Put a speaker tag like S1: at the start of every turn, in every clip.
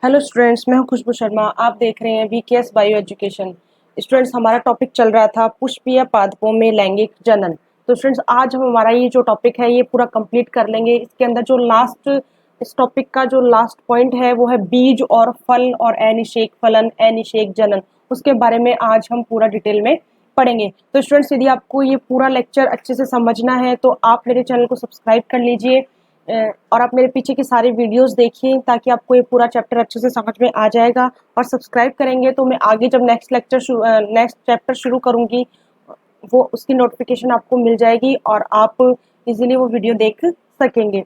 S1: Hello students, मैं हूं खुशबू शर्मा। आप देख रहे हैं वीकेएस बायो एजुकेशन। स्टूडेंट्स, हमारा टॉपिक चल रहा था पुष्पीय पादपों में लैंगिक जनन। तो स्टूडेंट्स, आज हम हमारा ये जो टॉपिक है ये पूरा कंप्लीट कर लेंगे। इसके अंदर जो लास्ट इस टॉपिक का जो लास्ट पॉइंट है वो है बीज और फल और अनिषेक फलन, अनिषेक जनन। उसके बारे में आज हम पूरा डिटेल में पढ़ेंगे। तो स्टूडेंट्स, यदि आपको ये पूरा लेक्चर अच्छे से समझना है तो आप मेरे चैनल को सब्सक्राइब कर लीजिए और आप मेरे पीछे की सारी वीडियोस देखिए ताकि आपको ये पूरा चैप्टर अच्छे से समझ में आ जाएगा। और सब्सक्राइब करेंगे तो मैं आगे जब नेक्स्ट चैप्टर शुरू करूंगी वो उसकी नोटिफिकेशन आपको मिल जाएगी और आप इजीली वो वीडियो देख सकेंगे।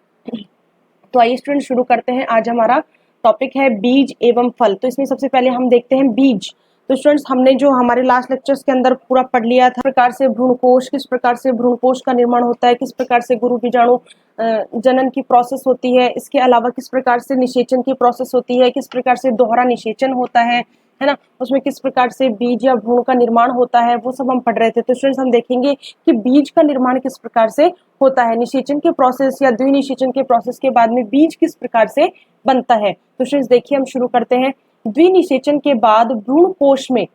S1: तो आइए स्टूडेंट, शुरू करते हैं। आज हमारा टॉपिक है बीज एवं फल। तो इसमें सबसे पहले हम देखते हैं बीज। तो स्टूडेंट्स, हमने जो हमारे लास्ट लेक्चर्स के अंदर पूरा पढ़ लिया था, प्रकार से भ्रूणकोश, किस प्रकार से भ्रूणकोश का निर्माण होता है, किस प्रकार से गुरु बीजाणु जनन की प्रोसेस होती है, इसके अलावा किस प्रकार से निषेचन की प्रोसेस होती है, किस प्रकार से दोहरा निषेचन होता है ना, उसमें किस प्रकार से बीज या भ्रूण का निर्माण होता है, वो सब हम पढ़ रहे थे। तो स्टूडेंट्स, हम देखेंगे कि बीज का निर्माण किस प्रकार से होता है, निषेचन के प्रोसेस या द्विनिषेचन के प्रोसेस के बाद में बीज किस प्रकार से बनता है। तो स्टूडेंट्स देखिए, हम शुरू करते हैं। द्विनिषेचन के बाद भ्रूणकोश में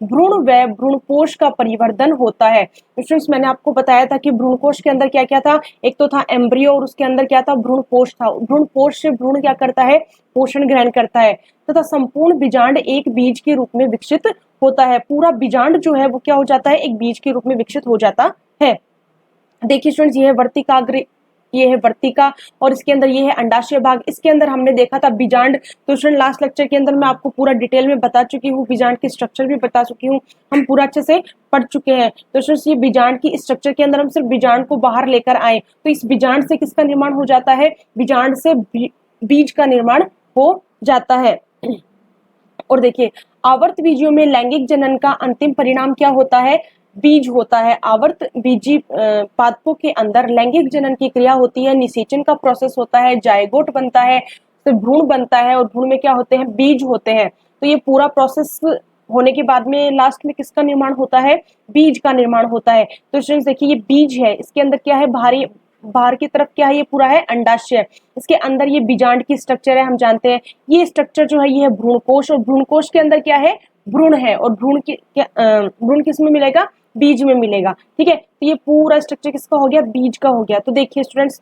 S1: भ्रूण व भ्रूणपोष का परिवर्धन होता है। स्टूडेंट्स, मैंने आपको बताया था कि भ्रूणकोश के अंदर क्या क्या था। एक तो था एम्ब्रियो और उसके अंदर क्या था, भ्रूणपोष था। भ्रूणपोष से भ्रूण क्या करता है, पोषण ग्रहण करता है तथा संपूर्ण बीजांड एक बीज के रूप में विकसित होता है। पूरा बीजांड जो है वो क्या हो जाता है, एक बीज के रूप में विकसित हो जाता है। देखिए स्टूडेंट्स, ये है वर्तिकाग्र, ये है वर्तिका और इसके अंदर ये है अंडाशय भाग। इसके अंदर हमने देखा था बीजांड। तो स्टूडेंट, लास्ट लेक्चर के अंदर मैं आपको पूरा डिटेल में बता चुकी हूँ, बीजांड की स्ट्रक्चर भी बता चुकी हूँ, हम पूरा अच्छे से पढ़ चुके हैं। तो स्टूडेंट्स, ये बीजांड की स्ट्रक्चर के अंदर हम सिर्फ बीजांड को बाहर लेकर आए तो इस बीजांड से किसका निर्माण हो जाता है, बीजांड से बीज का निर्माण हो जाता है। और देखिए, आवर्त बीजियों में लैंगिक जनन का अंतिम परिणाम क्या होता है, बीज होता है। आवर्त बीजी पादपों के अंदर लैंगिक जनन की क्रिया होती है, निषेचन का प्रोसेस होता है, जायगोट बनता है, तो भ्रूण बनता है और भ्रूण में क्या होते हैं, बीज होते हैं। तो ये पूरा प्रोसेस होने के बाद में लास्ट में किसका निर्माण होता है, बीज का निर्माण होता है। तो स्टूडेंट्स देखिए, ये बीज है, इसके अंदर क्या है, बाहर की तरफ क्या है, ये पूरा है अंडाशय। इसके अंदर ये बीजांड की स्ट्रक्चर है, हम जानते हैं। ये स्ट्रक्चर जो है ये है भ्रूणकोश और भ्रूणकोश के अंदर क्या है, भ्रूण है और भ्रूण किस में मिलेगा, बीज में मिलेगा। ठीक है, तो ये पूरा स्ट्रक्चर किसका हो गया, बीज का हो गया। तो देखिए स्टूडेंट्स,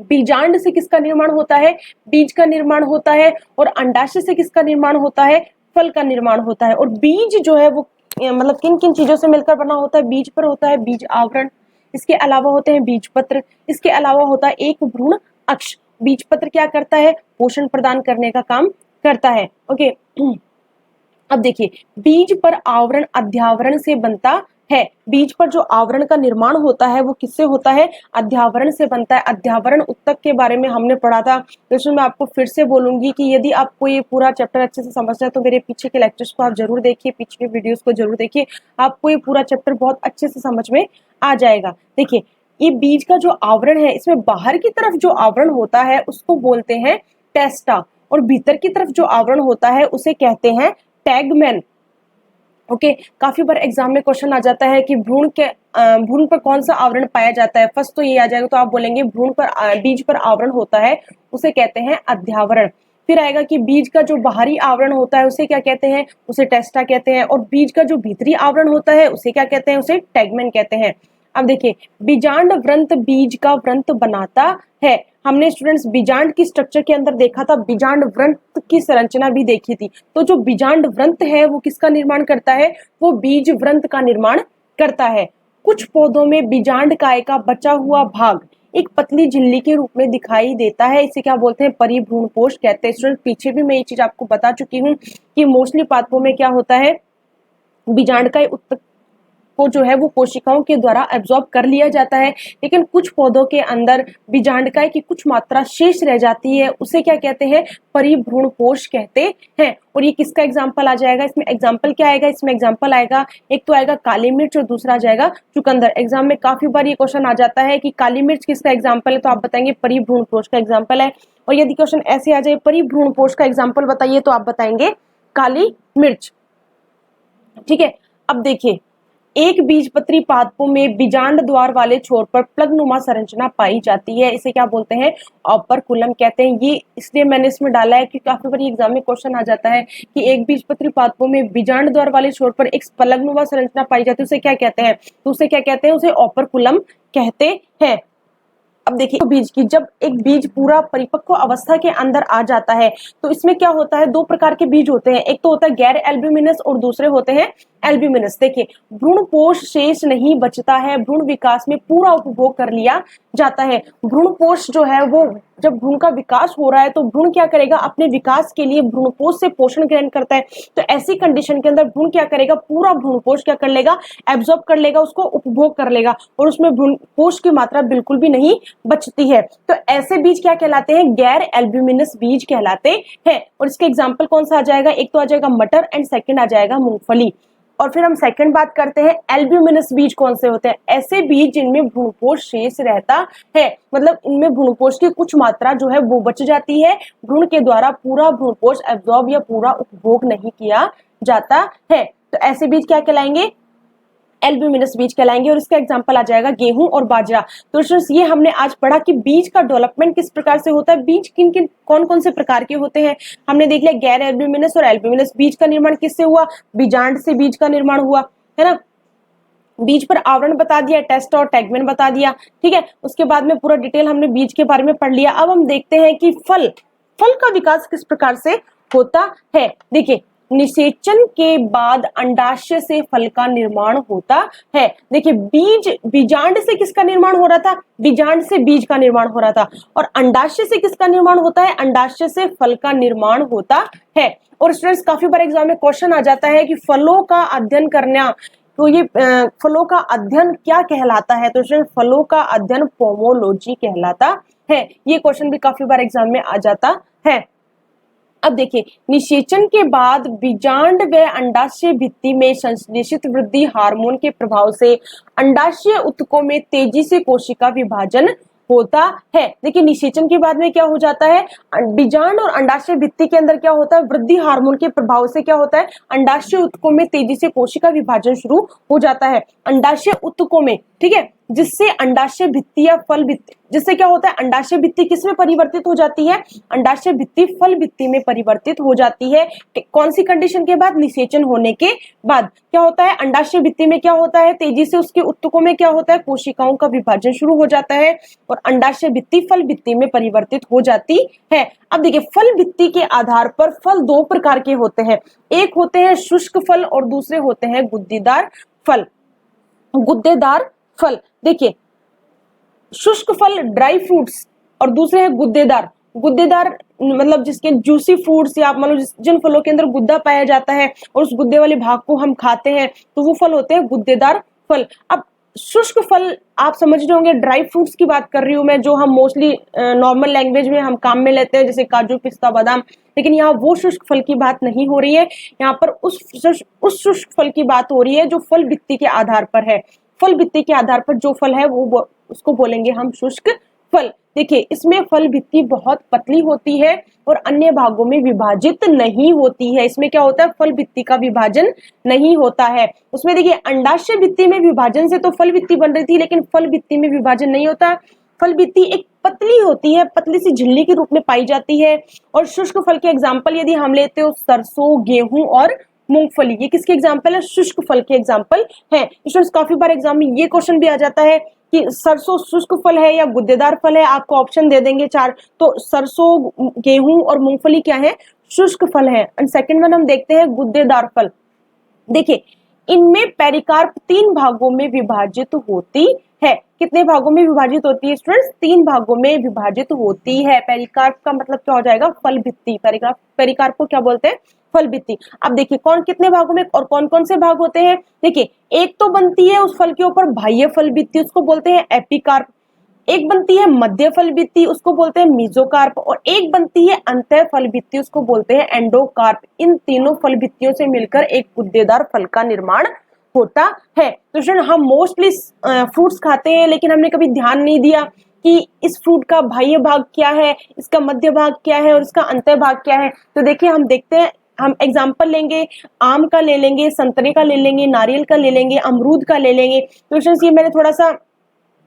S1: बीजांड से किसका निर्माण होता है, बीज का निर्माण होता है और अंडाशय से किसका निर्माण होता है, फल का निर्माण होता है। और बीज जो है वो मतलब किन किन चीजों से मिलकर बना होता है, बीज पर होता है बीज आवरण, इसके अलावा होते हैं बीज पत्र, इसके अलावा होता है एक भ्रूण अक्ष। बीज पत्र क्या करता है, पोषण प्रदान करने का काम करता है। ओके, अब देखिए, बीज पर आवरण अध्यावरण से बनता है। बीज पर जो आवरण का निर्माण होता है वो किससे होता है, अध्यावरण से बनता है। अध्यावरण उत्तक के बारे में हमने पढ़ा था, तो इसमें मैं आपको फिर से बोलूंगी कि यदि आपको ये पूरा चैप्टर अच्छे से समझना है तो मेरे पीछे के लेक्चर्स को आप जरूर देखिए, पीछे के वीडियोस को जरूर देखिए, आपको ये पूरा चैप्टर बहुत अच्छे से समझ में आ जाएगा। देखिए, ये बीज का जो आवरण है, इसमें बाहर की तरफ जो आवरण होता है उसको बोलते हैं टेस्टा और भीतर की तरफ जो आवरण होता है उसे कहते हैं टैगमैन। ओके, काफी बार एग्जाम में क्वेश्चन आ जाता है कि भ्रूण पर कौन सा आवरण पाया जाता है। फर्स्ट तो ये आ जाएगा, तो आप बोलेंगे बीज पर आवरण होता है उसे कहते हैं अध्यावरण। फिर आएगा कि बीज का जो बाहरी आवरण होता है उसे क्या कहते हैं, उसे टेस्टा कहते हैं। और बीज का जो भीतरी आवरण होता है उसे क्या कहते हैं, उसे टैगमैन कहते हैं। अब देखिए, बीजांड व्रंत बीज का व्रंत बनाता है। हमने स्टूडेंट्स बीजांड की स्ट्रक्चर के अंदर देखा था, बीजांड व्रंत की संरचना भी देखी थी। तो जो बीजांड व्रंत है वो किसका निर्माण करता है, वो बीज व्रंत का निर्माण करता है। कुछ पौधों में बीजांड काय का बचा हुआ भाग एक पतली झिल्ली के रूप में दिखाई देता है, इसे क्या बोलते हैं, परिभ्रूणपोष कहते हैं। स्टूडेंट, पीछे भी मैं ये चीज आपको बता चुकी हूँ कि मोस्टली पादपों में क्या होता है, बीजांड का उत्तक को जो है वो कोशिकाओं के द्वारा एब्जॉर्ब कर लिया जाता है, लेकिन कुछ पौधों के अंदर बीजांडकाय की कुछ मात्रा शेष रह जाती है, उसे क्या कहते हैं, परिभ्रूणपोष कहते हैं। और ये किसका एग्जाम्पल आ जाएगा, इसमें एग्जाम्पल क्या आएगा, इसमें एग्जाम्पल आएगा, एक तो आएगा काली मिर्च और दूसरा आ जाएगा चुकंदर। एग्जाम में काफी बार ये क्वेश्चन आ जाता है कि काली मिर्च किसका एग्जाम्पल है, तो आप बताएंगे परिभ्रूणपोष का एग्जाम्पल है। और यदि क्वेश्चन ऐसे आ जाए परिभ्रूणपोष का एग्जाम्पल बताइए, तो आप बताएंगे काली मिर्च। ठीक है, अब देखिए, एक बीजपत्री पादपों में बीजांड द्वार वाले छोर पर प्लगनुमा संरचना पाई जाती है, इसे क्या बोलते हैं, ऑपरकुलम कहते हैं। ये इसलिए मैंने इसमें डाला है कि काफी बार एग्जाम में क्वेश्चन आ जाता है कि एक बीजपत्री पादपों में बीजांड द्वार वाले छोर पर एक प्लगनुमा संरचना पाई जाती है, उसे क्या कहते हैं, तो उसे क्या कहते हैं, उसे ऑपरकुलम कहते हैं। अब देखिए बीज की, जब एक बीज पूरा परिपक्व अवस्था के अंदर आ जाता है तो इसमें क्या होता है, दो प्रकार के बीज होते हैं, एक तो होता है गैर एल्ब्यूमिनस और दूसरे होते हैं एल्ब्यूमिनस। देखिए भ्रूणपोष शेष नहीं बचता है, भ्रूण विकास में पूरा उपभोग कर लिया जाता है। भ्रूणपोष जो है वो जब भ्रूण का विकास हो रहा है तो भ्रूण क्या करेगा, अपने विकास के लिए भ्रूणपोष से पोषण ग्रहण करता है। तो ऐसी कंडीशन के अंदर भ्रूण क्या करेगा, पूरा भ्रूणपोष क्या कर लेगा, एब्जॉर्ब कर लेगा, उसको उपभोग कर लेगा और उसमें भ्रूणपोष की मात्रा बिल्कुल भी नहीं बचती है। तो ऐसे बीज क्या कहलाते हैं, गैर एल्ब्यूमिनस बीज कहलाते हैं। और इसके एग्जाम्पल कौन सा आ जाएगा, एक तो आ जाएगा मटर एंड सेकंड आ जाएगा मूंगफली। और फिर हम सेकंड बात करते हैं एल्ब्यूमिनस बीज कौन से होते हैं, ऐसे बीज जिनमें भ्रूणपोष शेष रहता है, मतलब इनमें भ्रूणपोष की कुछ मात्रा जो है वो बच जाती है, भ्रूण के द्वारा पूरा भ्रूणपोष एब्जॉर्ब या पूरा उपभोग नहीं किया जाता है। तो ऐसे बीज क्या कहलाएंगे, एल्ब्यूमिनस बीज कहलाएंगे। और इसका एग्जांपल आ जाएगा गेहूं और बाजरा। तो स्टूडेंट्स ये हमने आज पढ़ा कि बीज का डेवलपमेंट किस प्रकार से होता है, बीज किन किन कौन कौन से प्रकार के होते हैं। हमने देख लिया गैर एल्ब्यूमिनस और एल्ब्यूमिनस बीज का निर्माण किससे हुआ, बीजांड से बीज का निर्माण हुआ, है ना। बीज पर आवरण बता दिया, टेस्ट और टैगमेन बता दिया, ठीक है। उसके बाद में पूरा डिटेल हमने बीज के बारे में पढ़ लिया। अब हम देखते हैं कि फल का विकास किस प्रकार से होता है। देखिए निषेचन के बाद अंडाशय से फल का निर्माण होता है। देखिए बीजांड से किसका निर्माण हो रहा था, बीजांड से बीज का निर्माण हो रहा था। और अंडाशय से किसका निर्माण होता है, अंडाशय से फल का निर्माण होता है। और स्टूडेंट्स काफी बार एग्जाम में क्वेश्चन आ जाता है कि फलों का अध्ययन करना, तो ये फलों का अध्ययन क्या कहलाता है, तो स्टूडेंट्स फलों का अध्ययन पोमोलॉजी कहलाता है। ये क्वेश्चन भी काफी बार एग्जाम में आ जाता है। अब देखिए निषेचन के बाद बीजांड व अंडाशय भित्ति में संश्लेषित वृद्धि हार्मोन के प्रभाव से अंडाशय ऊतकों में तेजी से कोशिका विभाजन होता है। देखिए निषेचन के बाद में क्या हो जाता है, बीजांड और अंडाशय भित्ति के अंदर क्या होता है, वृद्धि हार्मोन के प्रभाव से क्या होता है, अंडाशय ऊतकों में तेजी से कोशिका विभाजन शुरू हो जाता है। अंडाशय ऊतकों में, ठीक है, जिससे अंडाशय भित्ति या फल भित्ति, जिससे क्या होता है, अंडाशय भित्ति किस में परिवर्तित हो जाती है, अंडाशय भित्ति फल भित्ति में परिवर्तित हो जाती है। कौन सी कंडीशन के बाद, निषेचन होने के बाद क्या होता है, अंडाशय भित्ति में क्या होता है, तेजी से उसके ऊतकों में क्या होता है, कोशिकाओं का विभाजन शुरू हो जाता है और अंडाशय भित्ति फल भित्ति में परिवर्तित हो जाती है। अब देखिए फल भित्ति के आधार पर फल दो प्रकार के होते हैं, एक होते हैं शुष्क फल और दूसरे होते हैं गुद्देदार फल। गुद्देदार फल, देखिए शुष्क फल ड्राई फ्रूट्स और दूसरे है गुद्देदार। गुद्देदार मतलब जिसके जूसी फ्रूट्स या मतलब जिन फलों के अंदर गुद्दा पाया जाता है और उस गुद्दे वाले भाग को हम खाते हैं तो वो फल होते हैं गुद्देदार फल। अब शुष्क फल आप समझ रहे होंगे, ड्राई फ्रूट्स की बात कर रही हूँ मैं, जो हम मोस्टली नॉर्मल लैंग्वेज में हम काम में लेते हैं, जैसे काजू पिस्ता बादाम। लेकिन यहाँ वो शुष्क फल की बात नहीं हो रही है, यहाँ पर उस शुष्क फल की बात हो रही है जो फल भित्ति के आधार पर है। फल भित्ति के आधार पर जो फल है वो उसको बोलेंगे हम शुष्क फल। देखिए इसमें फल भित्ति बहुत पतली होती है और अन्य भागों में विभाजित नहीं होती है। इसमें क्या होता है, फल भित्ति का विभाजन नहीं होता है। उसमें देखिए अंडाशय भित्ति में विभाजन से तो फल भित्ति बन रही थी, लेकिन फल भित्ति में विभाजन नहीं होता। फल भित्ति एक पतली होती है, पतली सी झिल्ली के रूप में पाई जाती है। और शुष्क फल के एग्जाम्पल यदि हम लेते हो सरसों, गेहूं और मूंगफली, ये किसके एग्जाम्पल है, शुष्क फल के एग्जाम्पल है। स्टूडेंट्स काफी बार एग्जाम में ये क्वेश्चन भी आ जाता है कि सरसों शुष्क फल है या गुद्देदार फल है, आपको ऑप्शन दे देंगे 4, तो सरसों, गेहूं और मूंगफली क्या है, शुष्क फल है। एंड सेकंड वन हम देखते हैं गुद्देदार फल। देखिए इनमें पेरिकार्प 3 भागों में विभाजित होती है। कितने भागों में विभाजित होती है स्टूडेंट्स, 3 भागों में विभाजित होती है। पेरिकार्प का मतलब क्या हो जाएगा, फल भित्ति। पेरिकार्प को क्या बोलते हैं, फल भित्ति। अब देखिए कौन कितने भागों में और कौन कौन से भाग होते हैं। देखिए एक तो बनती है उस फल के ऊपर बाह्य फल भित्ति, उसको बोलते हैं एपिकार्प। एक बनती है मध्य फल भित्ति, उसको बोलते हैं मीजोकार्प। और एक बनती है अंतः फल भित्ति, उसको बोलते हैं एंडोकार्प। इन तीनों फल भित्तियों से मिलकर एक गुद्देदार फल का निर्माण होता है। तो स्टूडेंट हम मोस्टली फ्रूट्स खाते हैं, लेकिन हमने कभी ध्यान नहीं दिया कि इस फ्रूट का बाह्य भाग क्या है, इसका मध्य भाग क्या है और इसका अंतः भाग क्या है। तो देखिए हम देखते हैं हम एग्जाम्पल लेंगे, आम का ले लेंगे, संतरे का ले लेंगे, नारियल का ले लेंगे, अमरूद का ले लेंगे। तो स्टूडेंट्स ये मैंने थोड़ा सा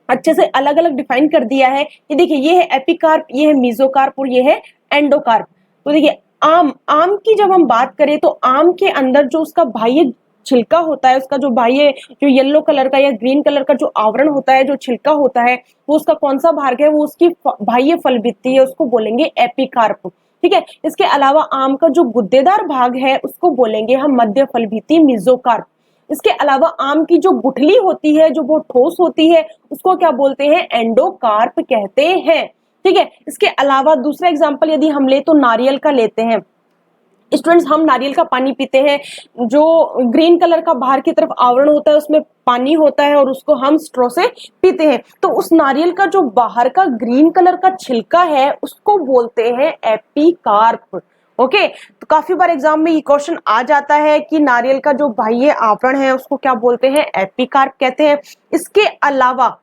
S1: अच्छे से अलग अलग डिफाइन कर दिया है। ये देखिए, ये है एपिकार्प, ये है मेसोकार्प और ये है एंडोकार्प। तो देखिए, आम की जब हम बात करें तो आम के अंदर जो उसका बाह्य छिलका होता है, उसका जो बाह्य जो येलो कलर का या ग्रीन कलर का जो आवरण होता है, जो छिलका होता है, वो उसका कौन सा भाग है, वो उसकी बाह्य फल भित्ति है, उसको बोलेंगे एपिकार्प। ठीक है। इसके अलावा आम का जो गुद्देदार भाग है उसको बोलेंगे हम मध्य फल भित्ति, मेसोकार्प। इसके अलावा आम की जो गुठली होती है, जो बहुत ठोस होती है, उसको क्या बोलते हैं, एंडोकार्प कहते हैं। ठीक है। इसके अलावा दूसरा एग्जांपल यदि हम ले तो नारियल का लेते हैं। स्टूडेंट्स, हम नारियल का पानी पीते हैं, जो ग्रीन कलर का बाहर की तरफ आवरण होता है उसमें पानी होता है और उसको हम स्ट्रॉ से पीते हैं। तो उस नारियल का जो बाहर का ग्रीन कलर का छिलका है उसको बोलते हैं एपिकार्प। ओके। तो काफी बार एग्जाम में ये क्वेश्चन आ जाता है कि नारियल का जो बाह्य आवरण है उसको क्या बोलते हैं, एपिकार्प कहते हैं। इसके अलावा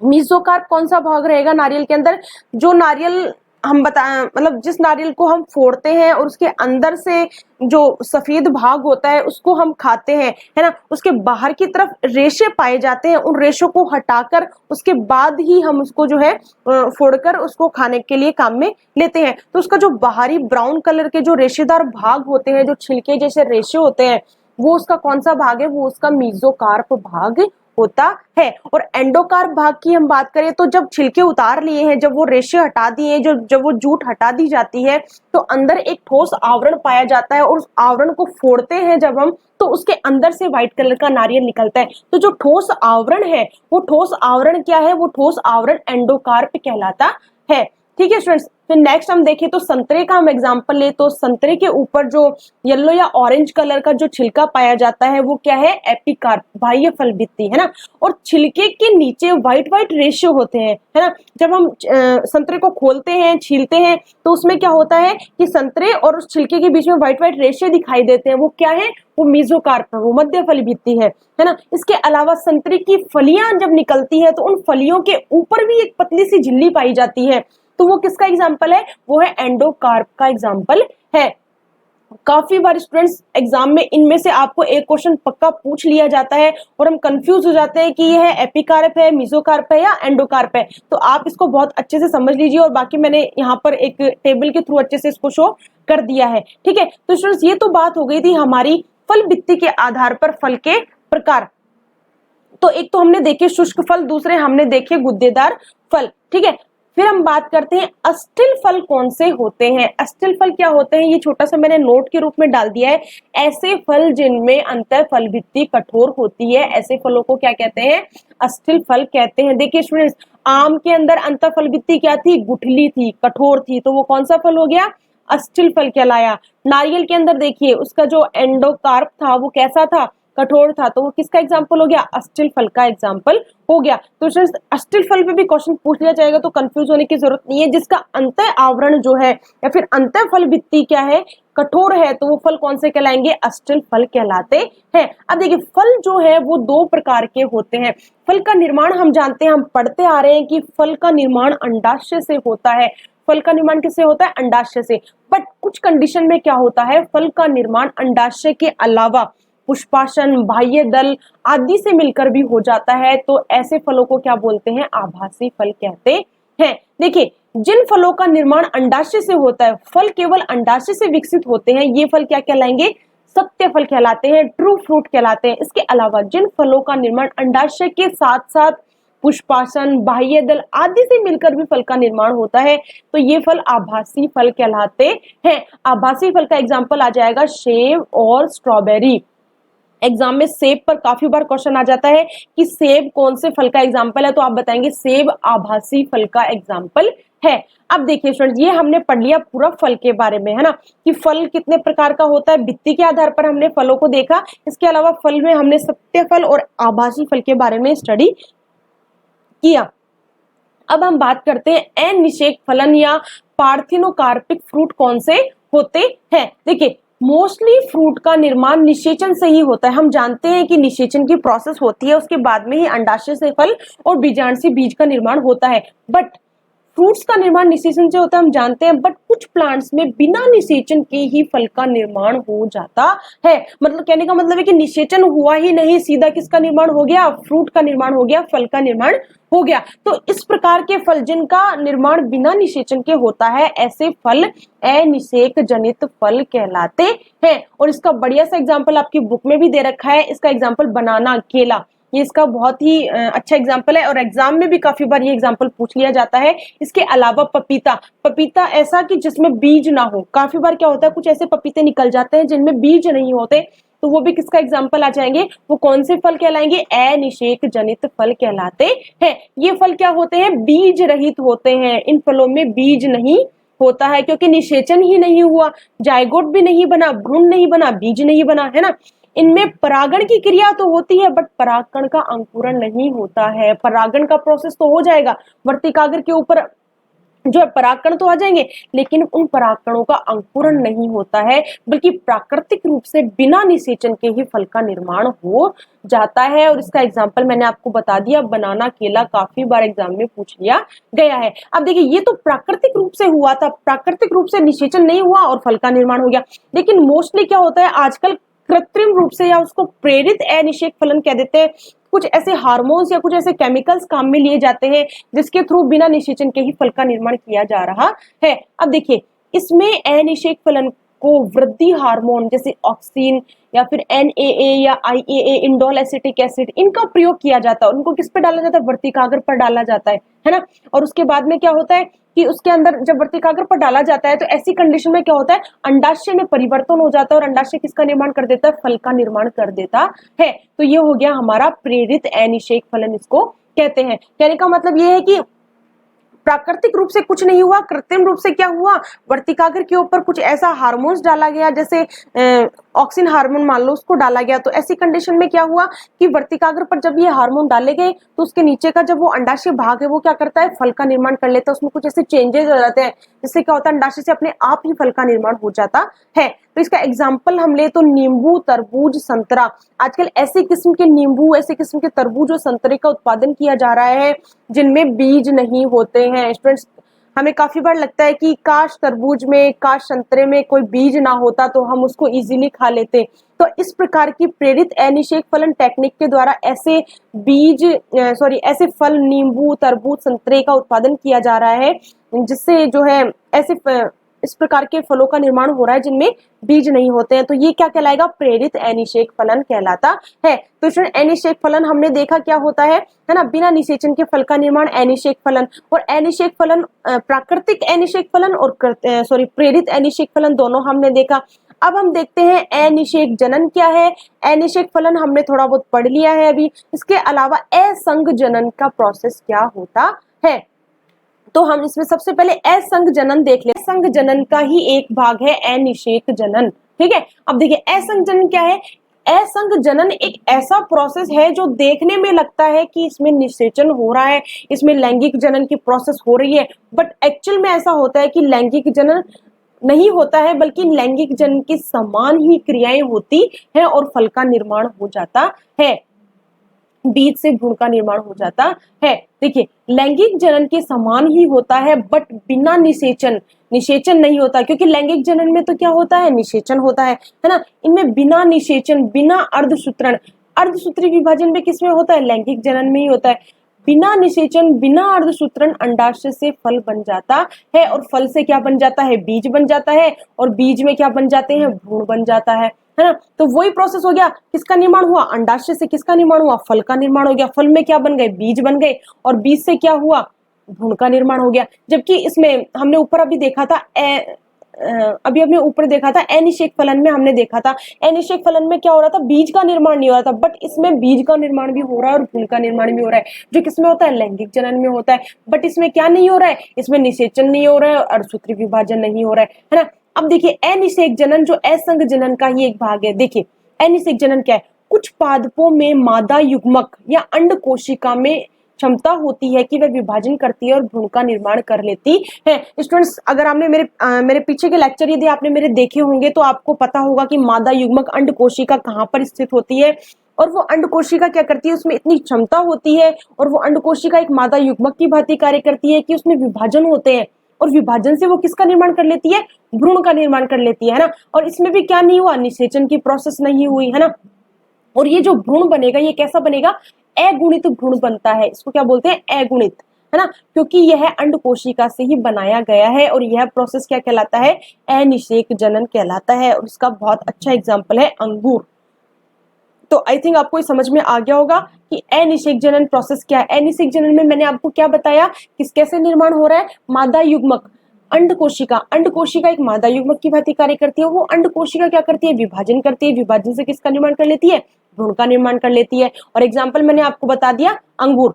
S1: मेसोकार्प कौन सा भाग रहेगा नारियल के अंदर, जो नारियल हम मतलब जिस नारियल को हम फोड़ते हैं और उसके अंदर से जो सफेद भाग होता है उसको हम खाते हैं, है ना, उसके बाहर की तरफ रेशे पाए जाते हैं, उन रेशों को हटाकर उसके बाद ही हम उसको जो है फोड़कर उसको खाने के लिए काम में लेते हैं। तो उसका जो बाहरी ब्राउन कलर के जो रेशेदार भाग होते हैं, जो छिलके जैसे रेशे होते हैं, वो उसका कौन सा भाग है, वो उसका मेसोकार्प भाग होता है। और एंडोकार्प भाग की हम बात करें तो जब छिलके उतार लिए हैं, जब वो रेशे हटा दिए हैं, जब वो जूट हटा दी जाती है, तो अंदर एक ठोस आवरण पाया जाता है और उस आवरण को फोड़ते हैं जब हम, तो उसके अंदर से व्हाइट कलर का नारियल निकलता है। तो जो ठोस आवरण है, वो ठोस आवरण क्या है, वो ठोस आवरण एंडोकार्प कहलाता है। ठीक है स्टूडेंट्स। फिर नेक्स्ट हम देखें तो संतरे का हम एग्जांपल ले तो संतरे के ऊपर जो येलो या ऑरेंज कलर का जो छिलका पाया जाता है वो क्या है, एपिकार्प, बाह्य फल भित्ति, है ना। और छिलके के नीचे व्हाइट व्हाइट रेशे होते हैं, है ना। जब हम संतरे को खोलते हैं, छीलते हैं, तो उसमें क्या होता है कि संतरे और उस छिलके के बीच में व्हाइट व्हाइट रेशे दिखाई देते हैं, वो क्या है, वो मेसोकार्प है, वो मध्य फल भित्ति है ना। इसके अलावा संतरे की फलियां जब निकलती है तो उन फलियों के ऊपर भी एक पतली सी झिल्ली पाई जाती है, तो वो किसका एग्जाम्पल है, वो है एंडोकार्प का एग्जाम्पल है। काफी बार स्टूडेंट्स एग्जाम में इनमें से आपको एक क्वेश्चन पक्का पूछ लिया जाता है और हम कंफ्यूज हो जाते हैं कि ये है एपिकार्प है, मेसोकार्प है या एंडोकार्प है। तो आप इसको बहुत अच्छे से समझ लीजिए, और बाकी मैंने यहाँ पर एक टेबल के थ्रू अच्छे से इसको शो कर दिया है। ठीक है। तो स्टूडेंट्स, ये तो बात हो गई थी हमारी फल भित्ति के आधार पर फल के प्रकार। तो एक तो हमने देखे शुष्क फल, दूसरे हमने देखे गुद्देदार फल। ठीक है। फिर हम बात करते हैं अस्थिल फल कौन से होते हैं। अस्थिल फल क्या होते हैं, ये छोटा सा मैंने नोट के रूप में डाल दिया है। ऐसे फल जिनमें अंतर फल भित्ति कठोर होती है, ऐसे फलों को क्या कहते हैं, अस्थिल फल कहते हैं। देखिए स्टूडेंट्स, आम के अंदर अंतर फल भित्ति क्या थी, गुठली थी, कठोर थी, तो वो कौन सा फल हो गया, अस्थिल फल कहलाया। नारियल के अंदर देखिए उसका जो एंडोकार्प था वो कैसा था, कठोर था, तो वो किसका एग्जाम्पल हो गया, अस्थिल फल का एग्जाम्पल हो गया। तो अस्थिल फल पे भी क्वेश्चन पूछ लिया जाएगा तो कंफ्यूज होने की जरूरत नहीं है। जिसका अंत आवरण जो है या फिर अंत फल भित्ति क्या है, कठोर है, तो वो फल कौन से कहलाएंगे, अस्थिल फल कहलाते हैं। अब देखिए, फल जो है वो दो प्रकार के होते हैं। फल का निर्माण हम जानते हैं, हम पढ़ते आ रहे हैं कि फल का निर्माण अंडाशय से होता है। फल का निर्माण किससे होता है, अंडाशय से। बट कुछ कंडीशन में क्या होता है, फल का निर्माण अंडाशय के अलावा पुष्पासन, बाह्य दल आदि से मिलकर भी हो जाता है, तो ऐसे फलों को क्या बोलते हैं, आभासी फल कहते हैं। देखिए, जिन फलों का निर्माण अंडाशय से होता है, फल केवल अंडाशय से विकसित होते हैं, ये फल क्या कहलाएंगे, सत्य फल कहलाते हैं, ट्रू फ्रूट कहलाते हैं। इसके अलावा जिन फलों का निर्माण अंडाशय के साथ साथ पुष्पासन, बाह्य दल आदि से मिलकर भी फल का निर्माण होता है, तो ये फल आभासी फल कहलाते हैं। आभासी फल का एग्जाम्पल आ जाएगा सेब और स्ट्रॉबेरी। एग्जाम में सेब पर काफी बार क्वेश्चन आ जाता है कि सेब कौन से फल का एग्जाम्पल है, तो आप बताएंगे सेब आभासी फल का एग्जाम्पल है। अब देखिए स्टूडेंट्स, ये हमने पढ़ लिया पूरा फल के बारे में, है ना, कि फल कितने प्रकार का होता है, भित्ति के आधार पर हमने फलों को देखा। इसके अलावा फल में हमने सत्य फल और आभासी फल के बारे में स्टडी किया। अब हम बात करते हैं अनिषेक फलन या पार्थिनोकार्पिक फ्रूट कौन से होते हैं। देखिए, मोस्टली फ्रूट का निर्माण निषेचन से ही होता है। हम जानते हैं कि निषेचन की प्रोसेस होती है, उसके बाद में ही अंडाशय से फल और बीजांड से बीज का निर्माण होता है। बट फ्रूट्स का निर्माण निषेचन से होता है हम जानते हैं, बट कुछ प्लांट्स में बिना निषेचन के ही फल का निर्माण हो जाता है। मतलब कहने का मतलब है कि निषेचन हुआ ही नहीं, सीधा किसका निर्माण हो गया, फ्रूट का निर्माण हो गया, फल का निर्माण हो गया। तो इस प्रकार के फल जिनका निर्माण बिना निषेचन के होता है, ऐसे फल अनिषेक जनित फल कहलाते हैं। और इसका बढ़िया सा एग्जाम्पल आपकी बुक में भी दे रखा है। इसका एग्जाम्पल बनाना, केला, ये इसका बहुत ही अच्छा एग्जाम्पल है और एग्जाम में भी काफी बार ये एग्जाम्पल पूछ लिया जाता है। इसके अलावा पपीता, पपीता ऐसा कि जिसमें बीज ना हो। काफी बार क्या होता है, कुछ ऐसे पपीते निकल जाते हैं जिनमें बीज नहीं होते, तो वो भी किसका एग्जाम्पल आ जाएंगे, वो कौन से फल कहलाएंगे, अनिषेक जनित फल कहलाते हैं। ये फल क्या होते हैं, बीज रहित होते हैं। इन फलों में बीज नहीं होता है क्योंकि निषेचन ही नहीं हुआ, जायगोट भी नहीं बना, भ्रूण नहीं बना, बीज नहीं बना, है ना। इनमें परागण की क्रिया तो होती है बट परागकण का अंकुरण नहीं होता है। परागण का प्रोसेस तो हो जाएगा, वर्तिकाग्र के ऊपर जो है परागकण तो आ जाएंगे, लेकिन उन परागकणों का अंकुरण नहीं होता है, बल्कि प्राकृतिक रूप से बिना निषेचन के ही फल का निर्माण हो जाता है। और इसका एग्जाम्पल मैंने आपको बता दिया, बनाना, केला, काफी बार एग्जाम में पूछ लिया गया है। अब देखिए, ये तो प्राकृतिक रूप से हुआ था, प्राकृतिक रूप से निषेचन नहीं हुआ और फल का निर्माण हो गया। लेकिन मोस्टली क्या होता है आजकल, कृत्रिम रूप से या उसको प्रेरित अनिषेक फलन कह देते हैं, कुछ ऐसे हार्मोन्स या कुछ ऐसे केमिकल्स काम में लिए जाते हैं जिसके थ्रू बिना निषेचन के ही फल का निर्माण किया जा रहा है। अब देखिए, इसमें अनिषेक फलन को वृद्धि हार्मोन जैसे ऑक्सिन या फिर NAA या IAA, इंडोल एसिटिक एसिड, इनका प्रयोग किया जाता है। उनको किस पे डाला जाता है, वर्तिकाग्र पर डाला जाता है ना। और उसके बाद में क्या होता है कि उसके अंदर जब वर्तिकाग्र पर डाला जाता है तो ऐसी कंडीशन में क्या होता है, अंडाशय में परिवर्तन हो जाता है और अंडाशय किसका निर्माण कर देता है, फल का निर्माण कर देता है। तो ये हो गया हमारा प्रेरित अनिषेक फलन, इसको कहते हैं। कहने का मतलब ये है कि प्राकृतिक रूप से कुछ नहीं हुआ, कृत्रिम रूप से क्या हुआ, वर्तिकाग्र के ऊपर कुछ ऐसा हार्मोन्स डाला गया, जैसे ऑक्सिन हार्मोन मान लो, उसको डाला गया। तो ऐसी कंडीशन में क्या हुआ कि वर्तिकाग्र पर जब ये हार्मोन डाले गए तो उसके नीचे का जब वो अंडाशय भाग है वो क्या करता है, फल का निर्माण कर लेता है। उसमें कुछ ऐसे चेंजेस हो जाते हैं जिससे क्या होता है, अंडाशय से अपने आप ही फल का निर्माण हो जाता है। तो इसका एग्जाम्पल हम ले तो नींबू, तरबूज, संतरा। आजकल ऐसे किस्म के नींबू, ऐसे किस्म के तरबूज और संतरे का उत्पादन किया जा रहा है जिनमें बीज नहीं होते हैं। स्टूडेंट्स, हमें काफी बार लगता है कि काश तरबूज में, काश संतरे में कोई बीज ना होता तो हम उसको इजीली खा लेते। तो इस प्रकार की प्रेरित अनिषेक फलन टेक्निक के द्वारा ऐसे ऐसे फल, नींबू, तरबूज, संतरे का उत्पादन किया जा रहा है जिससे जो है ऐसे इस प्रकार के फलों का निर्माण हो रहा है जिनमें बीज नहीं होते हैं। तो ये क्या कहलाएगा, प्रेरित अनिषेक फलन कहलाता है। तो इसमें अनिषेक फलन हमने देखा क्या होता है ना, बिना निषेचन के फल का निर्माण अनिषेक फलन। और अनिषेक फलन, प्राकृतिक अनिषेक फलन और प्रेरित अनिषेक फलन दोनों हमने देखा। अब हम देखते हैं अनिषेक जनन क्या है। अनिषेक फलन हमने थोड़ा बहुत पढ़ लिया है अभी। इसके अलावा असंग जनन का प्रोसेस क्या होता है, तो हम इसमें सबसे पहले असंग जनन देख ले। असंग जनन का ही एक भाग है अनिषेक जनन, ठीक है। अब देखिए, असंग जनन क्या है। असंग जनन एक ऐसा प्रोसेस है जो देखने में लगता है कि इसमें निषेचन हो रहा है, इसमें लैंगिक जनन की प्रोसेस हो रही है, बट एक्चुअल में ऐसा होता है कि लैंगिक जनन नहीं होता है, बल्कि लैंगिक जनन के समान ही क्रियाएं होती है और फल का निर्माण हो जाता है, बीज से भ्रूण का निर्माण हो जाता है। देखिए, लैंगिक जनन के समान ही होता है बट बिना निषेचन नहीं होता, क्योंकि लैंगिक जनन में तो क्या होता है, निषेचन होता है ना। इनमें बिना निषेचन, बिना अर्धसूत्रण, अर्धसूत्री विभाजन में किसमें होता है, लैंगिक जनन में ही होता है। बिना निषेचन, बिना अर्धसूत्रण अंडाशय से फल बन जाता है और फल से क्या बन जाता है, बीज बन जाता है और बीज में क्या बन जाते हैं, भ्रूण बन जाता है ना। तो वही प्रोसेस हो गया, किसका निर्माण हुआ, अंडाशय से किसका निर्माण हुआ, फल का निर्माण हो गया। फल में क्या बन गए, बीज बन गए और बीज से क्या हुआ, भ्रूण का निर्माण हो गया। जबकि इसमें हमने ऊपर अभी देखा था अभी हमने ऊपर देखा था अनिषेक फलन में हमने देखा था, अनिषेक फलन में क्या हो रहा था, बीज का निर्माण नहीं हो रहा था, बट इसमें बीज का निर्माण भी हो रहा है और भ्रूण का निर्माण भी हो रहा है, जो किसमें होता है, लैंगिक जनन में होता है। बट इसमें क्या नहीं हो रहा है, इसमें निषेचन नहीं हो रहा है और अर्धसूत्री विभाजन नहीं हो रहा है ना। अब देखिए, अनिषेक जनन जो असंग जनन का ही एक भाग है। देखिए, अनिषेक जनन क्या है, कुछ पादपों में मादा युग्मक या अंड कोशिका में क्षमता होती है कि वह विभाजन करती है और भ्रूण का निर्माण कर लेती है। स्टूडेंट्स, अगर आपने मेरे पीछे के लेक्चर यदि आपने मेरे देखे होंगे तो आपको पता होगा कि मादा युग्मक अंड कोशिका कहाँ पर स्थित होती है, और वो अंडकोशिका क्या करती है, उसमें इतनी क्षमता होती है और वो अंडकोशिका एक मादा युग्मक की भांति कार्य करती है कि उसमें विभाजन होते हैं और विभाजन से वो किसका निर्माण कर लेती है, भ्रूण का निर्माण कर लेती है ना। और इसमें भी क्या नहीं हुआ, निषेचन की प्रोसेस नहीं हुई है ना। और ये जो भ्रूण बनेगा ये कैसा बनेगा, अगुणित भ्रूण बनता है। इसको क्या बोलते हैं, अगुणित, है ना, क्योंकि यह अंडकोशिका से ही बनाया गया है और यह प्रोसेस क्या कहलाता है, अनिषेक जनन कहलाता है। और इसका बहुत अच्छा एग्जाम्पल है अंगूर। तो आई थिंक आपको समझ में आ गया होगा कि अनिषेक जनन प्रोसेस क्या है। अनिषेक जनन में मैंने आपको क्या बताया, किस कैसे निर्माण हो रहा है, मादा युग्मक अंडकोशिका, अंडकोशिका एक मादा युग्मक की भांति कार्य करती है। वो अंडकोशिका क्या करती है, विभाजन करती है, विभाजन से किसका निर्माण कर लेती है, भ्रूण का निर्माण कर लेती है। और एग्जाम्पल मैंने आपको बता दिया अंगूर।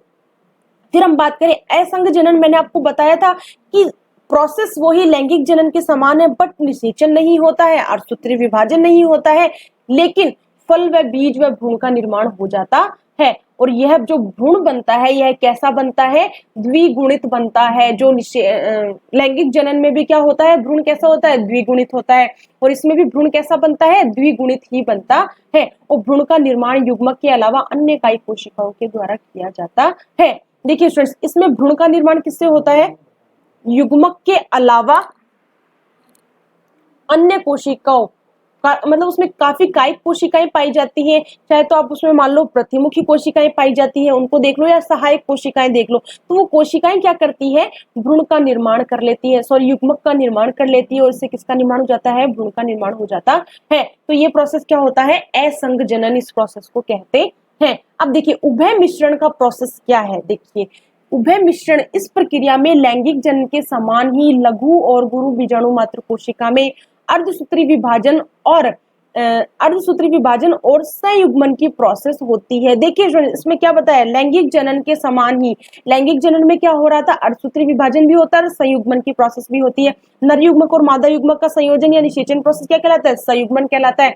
S1: फिर हम बात करें असंग जनन, मैंने आपको बताया था कि प्रोसेस वही लैंगिक जनन के समान है, बट निषेचन नहीं होता है, अर्धसूत्री विभाजन नहीं होता है, लेकिन फल व बीज व भ्रूण का निर्माण हो जाता है। और यह जो भ्रूण बनता है यह कैसा बनता है, द्विगुणित बनता है। जो लैंगिक जनन में भी क्या होता है, भ्रूण कैसा होता है, द्विगुणित होता है। और इसमें भी भ्रूण कैसा बनता है, द्विगुणित ही बनता है। और भ्रूण का निर्माण युग्मक के अलावा अन्य कायिक कोशिकाओं के द्वारा किया जाता है। देखिए स्टूडेंट्स, इसमें भ्रूण का निर्माण किससे होता है, युग्मक के अलावा अन्य कोशिकाओं का, मतलब उसमें काफी कायिक कोशिकाएं पाई जाती हैं। चाहे तो आप उसमें मान लो प्रतिमुखी कोशिकाएं पाई जाती हैं, उनको देख लो, या सहायक कोशिकाएं देख लो। तो वो कोशिकाएं क्या करती है, भ्रूण का निर्माण कर लेती है, सॉरी युग्मक का निर्माण कर लेती है और इससे किसका निर्माण हो जाता है, भ्रूण का निर्माण हो जाता है। तो ये प्रोसेस क्या होता है, असंग जनन, इस प्रोसेस को कहते हैं। अब देखिए उभय मिश्रण का प्रोसेस क्या है। देखिए उभय मिश्रण, इस प्रक्रिया में लैंगिक जनन के समान ही लघु और गुरु बीजाणु मात्र कोशिका में अर्धसूत्री विभाजन और संयुग्मन की प्रोसेस होती है। देखिए इसमें क्या बताया, लैंगिक जनन के समान ही, लैंगिक जनन में क्या हो रहा था, अर्धसूत्री विभाजन भी होता है और संयुग्मन की प्रोसेस भी होती है। नर युग्मक और मादा युग्मक का संयोजन या निषेचन प्रोसेस क्या कहलाता है, संयुग्मन कहलाता है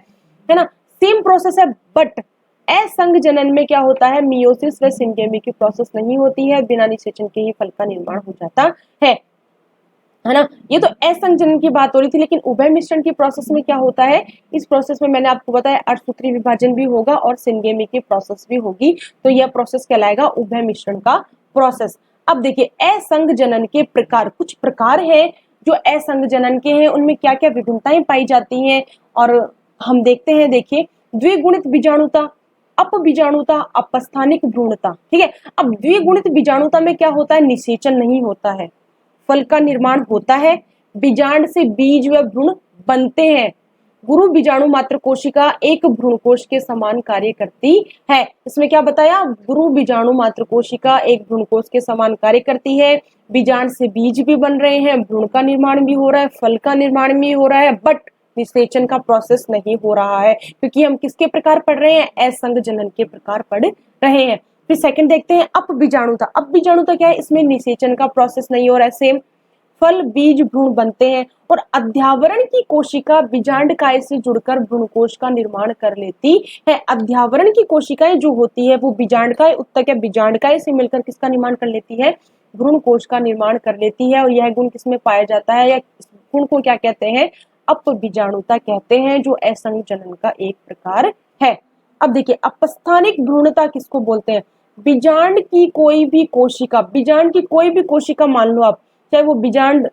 S1: ना। सेम प्रोसेस है, बट असंग जनन में क्या होता है, मियोसिस व सिंगेमी की प्रोसेस नहीं होती है, बिना निषेचन के ही फल का निर्माण हो जाता है ना। ये तो असंग जनन की बात हो रही थी, लेकिन उभय मिश्रण की प्रोसेस में क्या होता है, इस प्रोसेस में मैंने आपको बताया अर्धसूत्री विभाजन भी होगा और सिंगेमी की प्रोसेस भी होगी। तो यह प्रोसेस कहलाएगा उभय मिश्रण का प्रोसेस। अब देखिए असंग जनन के प्रकार, कुछ प्रकार है जो असंग जनन के हैं, उनमें क्या क्या विभिन्नताएं पाई जाती हैं और हम देखते हैं। देखिए द्विगुणित बीजाणुता, अपबीजाणुता, अपस्थानिक भ्रूणता, ठीक है। अब द्विगुणित बीजाणुता में क्या होता है, निषेचन नहीं होता है, फल का निर्माण होता है, बीजांड से बीज व भ्रूण बनते हैं। गुरु बीजाणु मात्र कोशिका एक भ्रूण कोश के समान कार्य करती है। इसमें क्या बताया, गुरु बीजाणु मात्र कोशिका एक भ्रूण कोश के समान कार्य करती है, बीजांड से बीज भी बन रहे हैं, भ्रूण का निर्माण भी हो रहा है, फल का निर्माण भी हो रहा है, बट निषेचन का प्रोसेस नहीं हो रहा है, क्योंकि हम किसके प्रकार पढ़ रहे हैं, असंग जनन के प्रकार पढ़ रहे हैं। फिर सेकंड देखते हैं अपबीजाणुता। अपबीजाणुता क्या है, इसमें निषेचन का प्रोसेस नहीं हो रहा है, सेम फल बीज भ्रूण बनते हैं और अध्यावरण की कोशिका बीजांड काय से जुड़कर भ्रूणकोश का निर्माण कर लेती है। अध्यावरण की कोशिकाएं जो होती है वो बीजांड काय, उत्तक या बीजांड काय से मिलकर किसका निर्माण कर लेती है, भ्रूणकोश का निर्माण कर लेती है। और यह गुण किसमें पाया जाता है, या गुण को क्या कहते हैं, अपबीजाणुता कहते हैं, जो असंग जनन का एक प्रकार है। अब देखिए अपस्थानिक भ्रूणता किसको बोलते हैं, बीजांड की कोई भी कोशिका, बीजांड की कोई भी कोशिका मान लो आप, चाहे वो बीजांड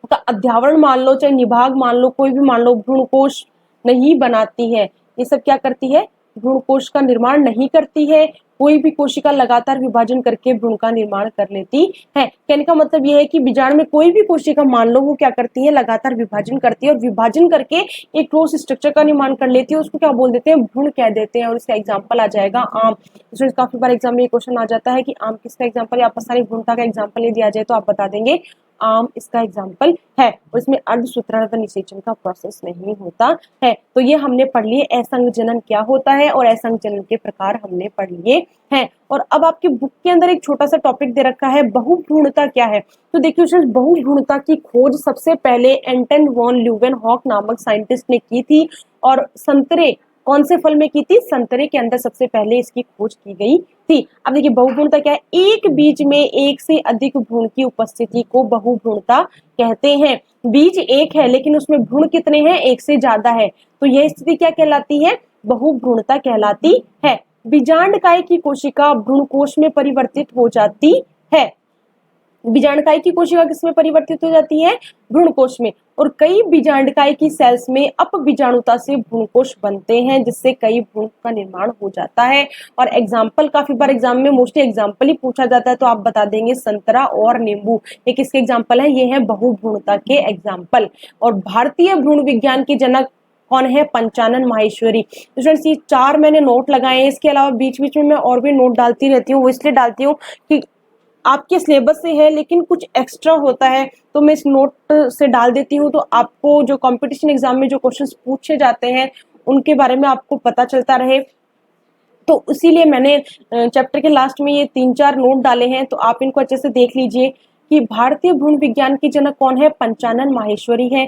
S1: का अध्यावरण मान लो, चाहे निभाग मान लो, कोई भी मान लो, भ्रूणकोश नहीं बनाती है। ये सब क्या करती है, भ्रूणकोश का निर्माण नहीं करती है। कोई भी कोशिका लगातार विभाजन करके भ्रूण का निर्माण कर लेती है। कहने का मतलब यह है कि बीजांड में कोई भी कोशिका मान लो वो क्या करती है, लगातार विभाजन करती है और विभाजन करके एक ठोस स्ट्रक्चर का निर्माण कर लेती है, उसको क्या बोल देते हैं, भ्रूण कह देते हैं। और इसका एग्जाम्पल आ जाएगा आम। काफी बार एग्जाम में क्वेश्चन आ जाता है कि आम किसका एग्जाम्पल है, अपस्थानिक भ्रूणता का एग्जाम्पल दिया जाए तो आप बता देंगे आम इसका एग्जाम्पल है। और इसमें अर्धसूत्रण व निषेचन का प्रोसेस नहीं होता है। तो ये हमने पढ़ लिए असंग जनन क्या होता है और असंग जनन के प्रकार हमने पढ़ लिए हैं। और अब आपकी बुक के अंदर एक छोटा सा टॉपिक दे रखा है, बहुभ्रूणता क्या है। तो देखिए बहुभ्रूणता की खोज सबसे पहले एंटन वॉन ल्यूवेनहॉक नामक साइंटिस्ट ने की थी। और संतरे, कौन से फल में की थी, संतरे के अंदर सबसे पहले इसकी खोज की गई थी। अब देखिए बहुभ्रूणता क्या है, एक बीज में एक से अधिक भ्रूण की उपस्थिति को बहुभ्रूणता कहते हैं। बीज एक है लेकिन उसमें भ्रूण कितने हैं, एक से ज्यादा है, तो यह स्थिति क्या कहलाती है, बहुभ्रूणता कहलाती है। बीजांडकाय की कोशिका भ्रूणकोश में परिवर्तित हो जाती है। बीजांडकाय की कोशिका किसमें परिवर्तित हो जाती है? भ्रूणकोश में। और कई बीजांडकाय की सेल्स में अपबीजाणुता से भ्रूणकोश बनते हैं, जिससे कई भ्रूण का निर्माण हो जाता है। और एग्जाम्पल काफी बार एग्जाम में मोस्टली एग्जाम्पल ही पूछा जाता है, तो आप बता देंगे संतरा और नींबू। ये किसके एग्जाम्पल है? ये है बहुभ्रूणता के एग्जाम्पल। और भारतीय भ्रूण विज्ञान के जनक कौन है? पंचानन माहेश्वरी। तो फ्रेंड्स ये 4 मैंने नोट लगाए हैं। इसके अलावा बीच बीच में मैं और भी नोट डालती रहती हूँ। वो इसलिए डालती हूँ कि आपके सिलेबस से है लेकिन कुछ एक्स्ट्रा होता है, तो मैं इस नोट से डाल देती हूँ, तो आपको जो कंपटीशन एग्जाम में जो क्वेश्चंस पूछे जाते हैं उनके बारे में आपको पता चलता रहे। तो इसीलिए मैंने चैप्टर के लास्ट में ये 3-4 नोट डाले हैं, तो आप इनको अच्छे से देख लीजिए कि भारतीय भ्रूण विज्ञान की जनक कौन है? पंचानन माहेश्वरी है।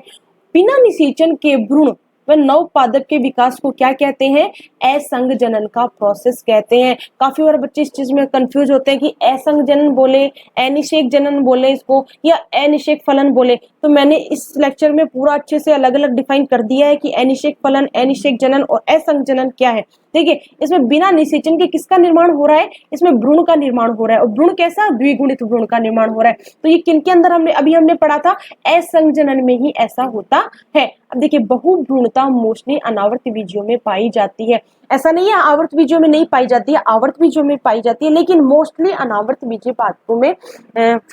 S1: बिना निषेचन के भ्रूण व नवपादक के विकास को क्या कहते हैं? असंग जनन का प्रोसेस कहते हैं। काफी बार बच्चे इस चीज में कंफ्यूज होते हैं कि असंग जनन बोले, अनिषेक जनन बोले इसको, या अनिषेक फलन बोले। तो मैंने इस लेक्चर में पूरा अच्छे से अलग अलग डिफाइन कर दिया है कि अनिषेक फलन, अनिषेक जनन और असंग जनन क्या है। देखिए, इसमें बिना निषेचन के किसका निर्माण हो रहा है? इसमें भ्रूण का निर्माण हो रहा है। और भ्रूण कैसा? द्विगुणित भ्रूण का निर्माण हो रहा है। तो ये किनके अंदर हमने पढ़ा था? असंजनन में ही ऐसा होता है। अब देखिए, बहुभ्रूणता मोस्टली अनावर्त बीजियों में पाई जाती है। ऐसा नहीं है आवर्त बीजों में नहीं पाई जाती है, आवर्त बीजों में पाई जाती है, लेकिन मोस्टली अनावर्त बीजीय पादपों में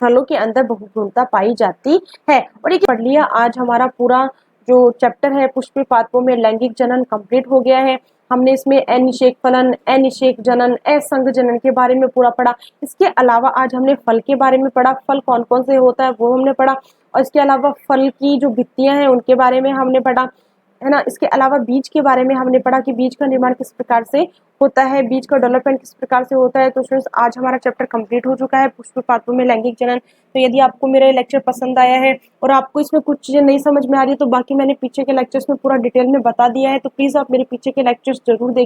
S1: फलों के अंदर बहुभ्रूणता पाई जाती है। और ये पढ़ लिया। आज हमारा पूरा जो चैप्टर है पुष्पीय पादपों में लैंगिक जनन कंप्लीट हो गया है। हमने इसमें अनिषेक फलन, अनिषेक जनन, असंग जनन के बारे में पूरा पढ़ा। इसके अलावा आज हमने फल के बारे में पढ़ा। फल कौन कौन से होता है वो हमने पढ़ा। और इसके अलावा फल की जो भित्तियां हैं उनके बारे में हमने पढ़ा, है ना। इसके अलावा बीज के बारे में हमने पढ़ा कि बीज का निर्माण किस प्रकार से होता है, बीज का डेवलपमेंट किस प्रकार से होता है। तो फ्रेंड्स, आज हमारा चैप्टर कंप्लीट हो चुका है पुष्पीय पादपों में लैंगिक जनन। तो यदि आपको मेरा लेक्चर पसंद आया है और आपको इसमें कुछ चीजें नहीं समझ में आ रही है, तो बाकी मैंने पीछे के लेक्चर्स में पूरा डिटेल में बता दिया है। तो प्लीज आप मेरे पीछे के लेक्चर्स जरूर देखिए।